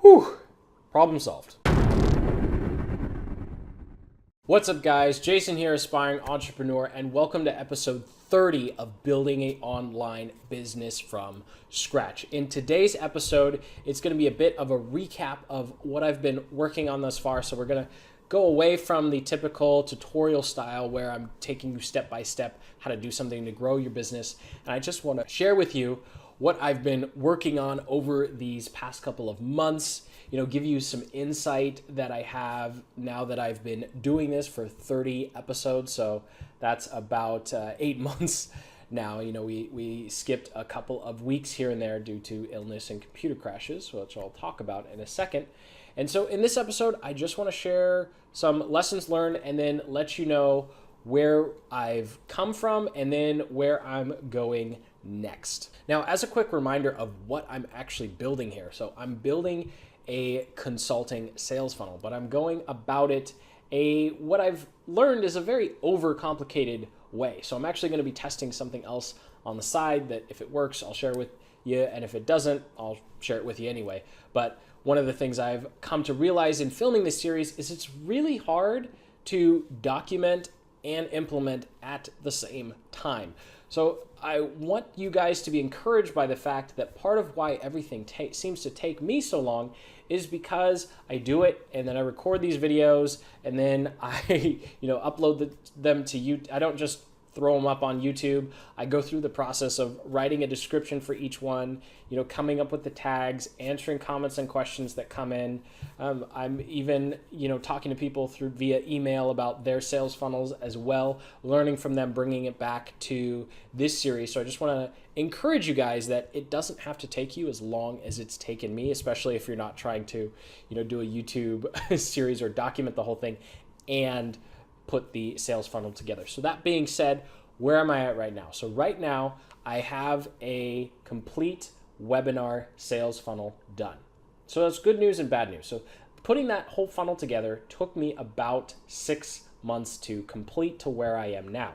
Whew, problem solved. What's up guys, Jason here, aspiring entrepreneur, and welcome to episode 30 of Building an Online Business from Scratch. In today's episode, it's going to be a bit of a recap of what I've been working on thus far. So we're going to go away from the typical tutorial style where I'm taking you step by step how to do something to grow your business. And I just want to share with you what I've been working on over these past couple of months, give you some insight that I have now that I've been doing this for 30 episodes. So that's about 8 months now. We skipped a couple of weeks here and there due to illness and computer crashes, which I'll talk about in a second. And so in this episode, I just want to share some lessons learned and then let you know where I've come from and then where I'm going next. Now, as a quick reminder of what I'm actually building here. So I'm building a consulting sales funnel, but I'm going about it what I've learned is a very overcomplicated way. So I'm actually going to be testing something else on the side that if it works, I'll share with you. And if it doesn't, I'll share it with you anyway. But one of the things I've come to realize in filming this series is it's really hard to document and implement at the same time. So I want you guys to be encouraged by the fact that part of why everything seems to take me so long is because I do it and then I record these videos and then I upload them to YouTube. I don't just throw them up on YouTube. I go through the process of writing a description for each one, coming up with the tags, answering comments and questions that come in. I'm even, talking to people via email about their sales funnels as well, learning from them, bringing it back to this series. So I just want to encourage you guys that it doesn't have to take you as long as it's taken me, especially if you're not trying to, do a YouTube series or document the whole thing and put the sales funnel together. So that being said, where am I at right now? So right now I have a complete webinar sales funnel done. So that's good news and bad news. So putting that whole funnel together took me about 6 months to complete to where I am now.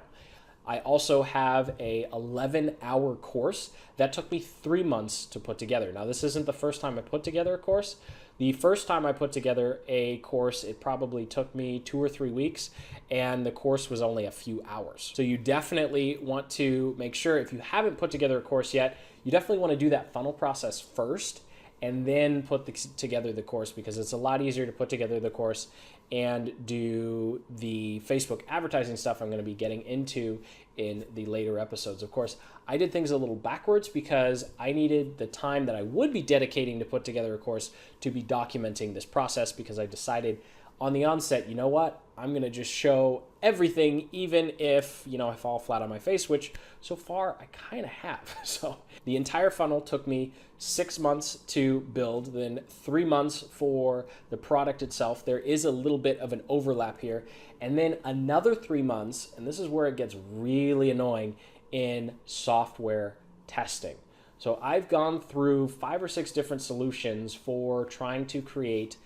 I also have a 11-hour course that took me 3 months to put together. Now, this isn't the first time I put together a course. The first time I put together a course, it probably took me 2 or 3 weeks, and the course was only a few hours. So you definitely want to make sure, if you haven't put together a course yet, you definitely want to do that funnel process first and then put together the course, because it's a lot easier to put together the course and do the Facebook advertising stuff I'm going to be getting into in the later episodes. Of course, I did things a little backwards because I needed the time that I would be dedicating to put together a course to be documenting this process, because I decided on the onset, you know what, I'm going to just show everything, even if, I fall flat on my face, which so far I kind of have. So the entire funnel took me 6 months to build, then 3 months for the product itself. There is a little bit of an overlap here, and then another 3 months, and this is where it gets really annoying, in software testing. So I've gone through 5 or 6 different solutions for trying to create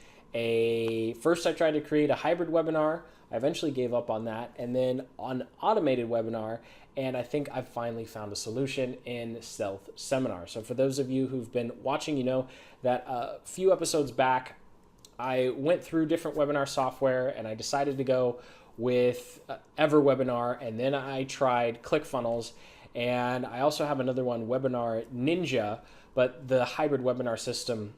first I tried to create a hybrid webinar. I eventually gave up on that, and then an automated webinar, and I think I've finally found a solution in Stealth Seminar. So for those of you who've been watching, you know that a few episodes back, I went through different webinar software and I decided to go with EverWebinar, and then I tried ClickFunnels, and I also have another one, Webinar Ninja, but the hybrid webinar system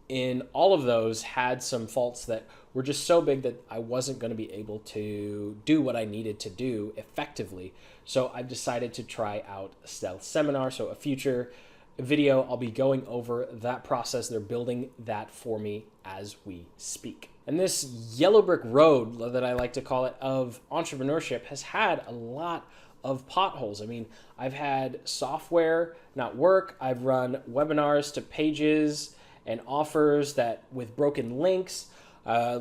in all of those had some faults that were just so big that I wasn't going to be able to do what I needed to do effectively. So I've decided to try out Stealth Seminar. So a future video, I'll be going over that process. They're building that for me as we speak. And this yellow brick road, that I like to call it, of entrepreneurship has had a lot of potholes. I mean, I've had software not work. I've run webinars to pages and offers that with broken links.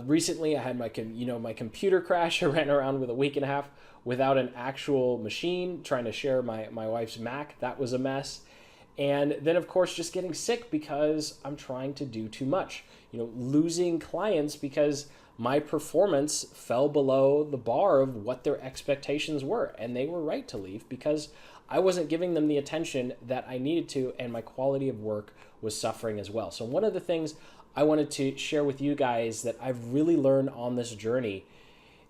Recently, I had my computer crash. I ran around with a week and a half without an actual machine, trying to share my wife's Mac. That was a mess. And then, of course, just getting sick because I'm trying to do too much. Losing clients because my performance fell below the bar of what their expectations were. And they were right to leave because I wasn't giving them the attention that I needed to, and my quality of work was suffering as well. So one of the things I wanted to share with you guys that I've really learned on this journey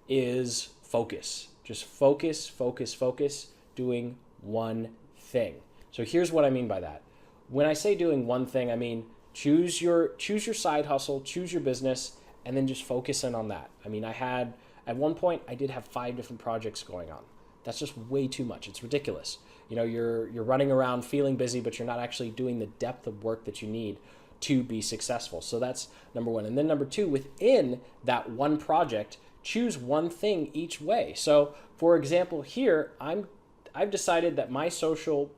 is focus. Just focus, focus, focus, doing one thing. So here's what I mean by that. When I say doing one thing, I mean choose your side hustle, choose your business, and then just focus in on that. I mean, at one point I did have 5 different projects going on. That's just way too much. It's ridiculous. You're running around feeling busy, but you're not actually doing the depth of work that you need to be successful. So that's number one. And then number 2, within that one project, choose one thing each way. So for example, here I've decided that my social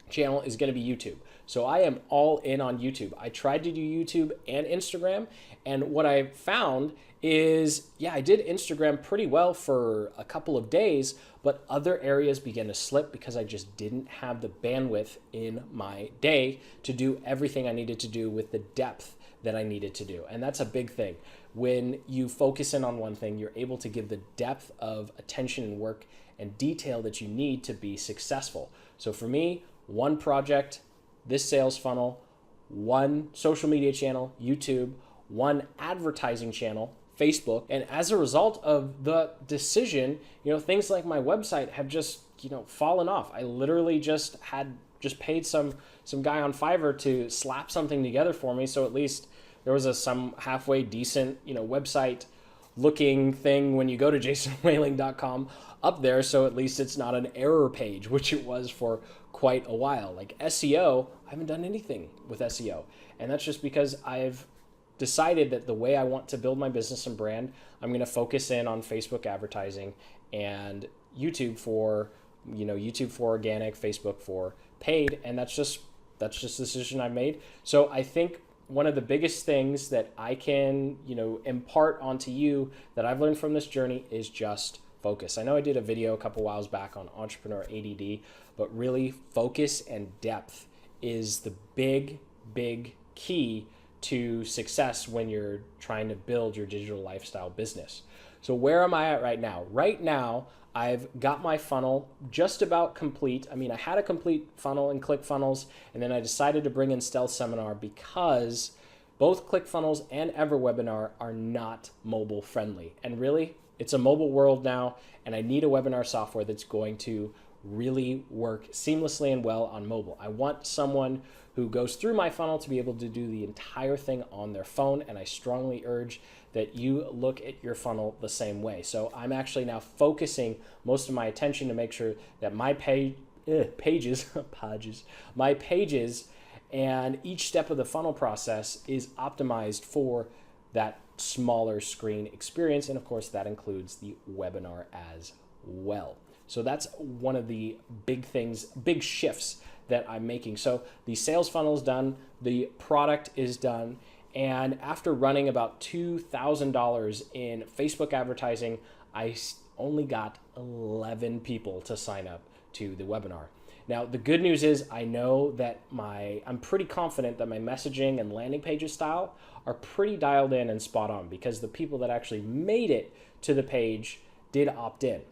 channel is going to be YouTube. So I am all in on YouTube. I tried to do YouTube and Instagram, and what I found is, I did Instagram pretty well for a couple of days, but other areas began to slip because I just didn't have the bandwidth in my day to do everything I needed to do with the depth that I needed to do. And that's a big thing. When you focus in on one thing, you're able to give the depth of attention and work and detail that you need to be successful. So for me, one project, this sales funnel, one social media channel, YouTube, one advertising channel, Facebook. And as a result of the decision, things like my website have just, fallen off. I literally just paid some guy on Fiverr to slap something together for me. So at least there was some halfway decent, website looking thing when you go to jasonwhaling.com up there. So at least it's not an error page, which it was for quite a while. Like SEO, I haven't done anything with SEO. And that's just because I've decided that the way I want to build my business and brand, I'm going to focus in on Facebook advertising and YouTube for organic, Facebook for paid. And that's just the decision I made. So I think one of the biggest things that I can, impart onto you that I've learned from this journey is just focus. I know I did a video a couple whiles back on entrepreneur ADD, but really focus and depth is the big key to success when you're trying to build your digital lifestyle business. So where am I at right now? Right now, I've got my funnel just about complete. I mean, I had a complete funnel in ClickFunnels, and then I decided to bring in Stealth Seminar because both ClickFunnels and EverWebinar are not mobile friendly. And really, it's a mobile world now, and I need a webinar software that's going to really work seamlessly and well on mobile. I want someone who goes through my funnel to be able to do the entire thing on their phone, and I strongly urge that you look at your funnel the same way. So I'm actually now focusing most of my attention to make sure that my pages and each step of the funnel process is optimized for that smaller screen experience, and of course that includes the webinar as well. So that's one of the big shifts that I'm making. So the sales funnel is done, the product is done, and after running about $2,000 in Facebook advertising, I only got 11 people to sign up to the webinar. Now, the good news is I know that I'm pretty confident that my messaging and landing pages style are pretty dialed in and spot on, because the people that actually made it to the page did opt in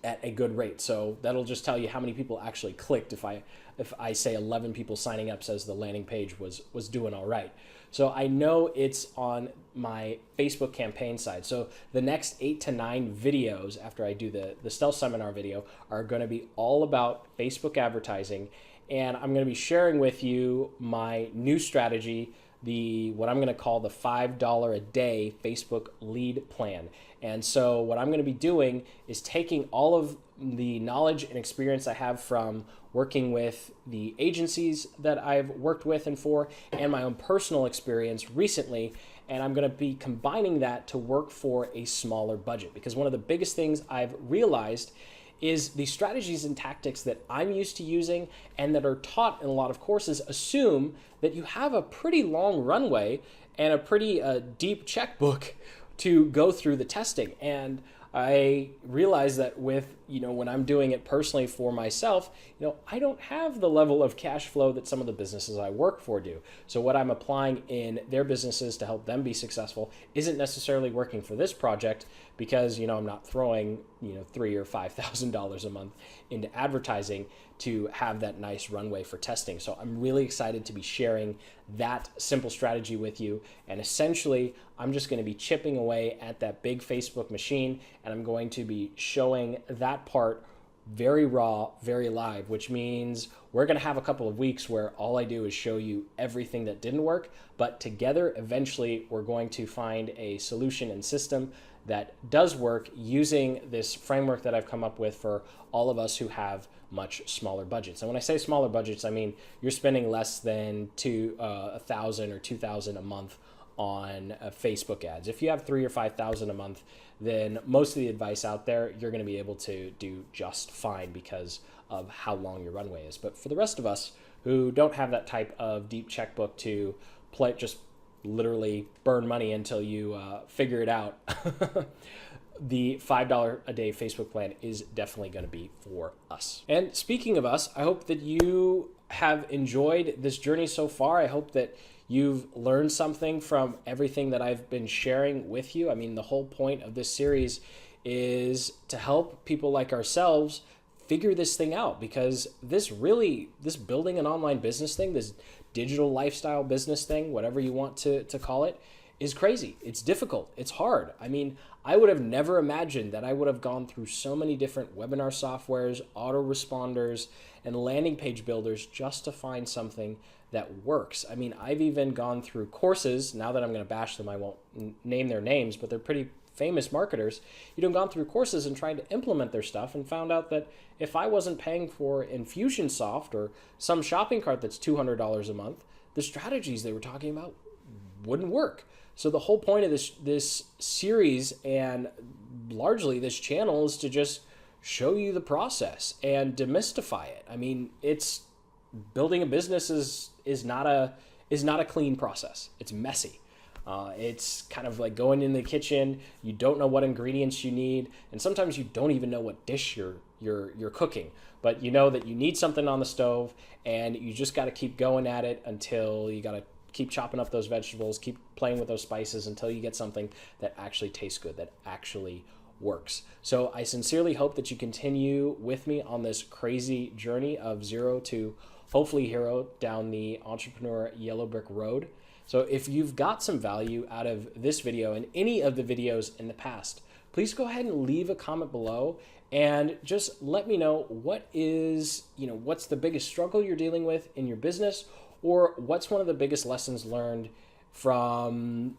at a good rate. So that'll just tell you how many people actually clicked if I say 11 people signing up says the landing page was doing all right. So I know it's on my Facebook campaign side. So the next 8 to 9 videos after I do the Stealth Seminar video are going to be all about Facebook advertising. And I'm going to be sharing with you my new strategy, what I'm going to call the $5 a day Facebook lead plan. And so what I'm going to be doing is taking all of the knowledge and experience I have from working with the agencies that I've worked with and for, and my own personal experience recently, and I'm going to be combining that to work for a smaller budget. Because one of the biggest things I've realized is the strategies and tactics that I'm used to using and that are taught in a lot of courses assume that you have a pretty long runway and a pretty deep checkbook to go through the testing. And I realized that with when I'm doing it personally for myself, I don't have the level of cash flow that some of the businesses I work for do. So what I'm applying in their businesses to help them be successful isn't necessarily working for this project because, I'm not throwing, $3,000 or $5,000 a month into advertising to have that nice runway for testing. So I'm really excited to be sharing that simple strategy with you. And essentially, I'm just going to be chipping away at that big Facebook machine, and I'm going to be showing that part very raw, very live, which means we're going to have a couple of weeks where all I do is show you everything that didn't work, but together, eventually, we're going to find a solution and system that does work using this framework that I've come up with for all of us who have much smaller budgets. And when I say smaller budgets, I mean you're spending less than $1,000 or $2,000 a month on Facebook ads. If you have $3,000 or $5,000 a month, then most of the advice out there you're going to be able to do just fine because of how long your runway is. But for the rest of us who don't have that type of deep checkbook to just literally burn money until you figure it out, the $5 a day Facebook plan is definitely going to be for us. And speaking of us, I hope that you have enjoyed this journey so far. I hope that you've learned something from everything that I've been sharing with you. I mean, the whole point of this series is to help people like ourselves figure this thing out, because this building an online business thing, this digital lifestyle business thing, whatever you want to call it, is crazy. It's difficult. It's hard. I mean, I would have never imagined that I would have gone through so many different webinar softwares, autoresponders, and landing page builders just to find something that works. I mean, I've even gone through courses. Now that I'm going to bash them, I won't name their names, but they're pretty famous marketers. Gone through courses and tried to implement their stuff and found out that if I wasn't paying for Infusionsoft or some shopping cart that's $200 a month, the strategies they were talking about wouldn't work. So the whole point of this series and largely this channel is to just show you the process and demystify it. I mean, building a business is not a clean process. It's messy. It's kind of like going in the kitchen. You don't know what ingredients you need, and sometimes you don't even know what dish you're cooking. But you know that you need something on the stove, and you just got to keep going at it until you got to keep chopping up those vegetables, keep playing with those spices until you get something that actually tastes good, that actually works. So I sincerely hope that you continue with me on this crazy journey of zero to hopefully hero down the entrepreneur yellow brick road. So if you've got some value out of this video and any of the videos in the past, please go ahead and leave a comment below and just let me know what's the biggest struggle you're dealing with in your business, or what's one of the biggest lessons learned from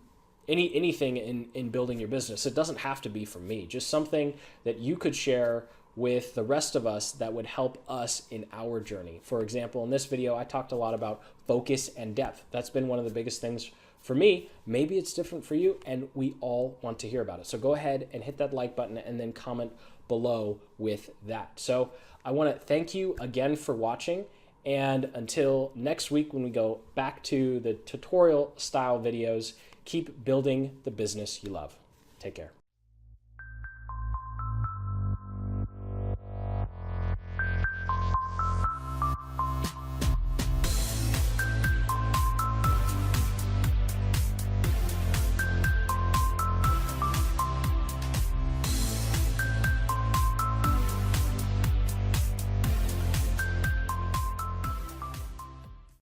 anything in building your business. It doesn't have to be from me, just something that you could share with the rest of us that would help us in our journey. For example, in this video, I talked a lot about focus and depth. That's been one of the biggest things for me. Maybe it's different for you, and we all want to hear about it. So go ahead and hit that like button and then comment below with that. So I want to thank you again for watching. And until next week, when we go back to the tutorial style videos, keep building the business you love. Take care.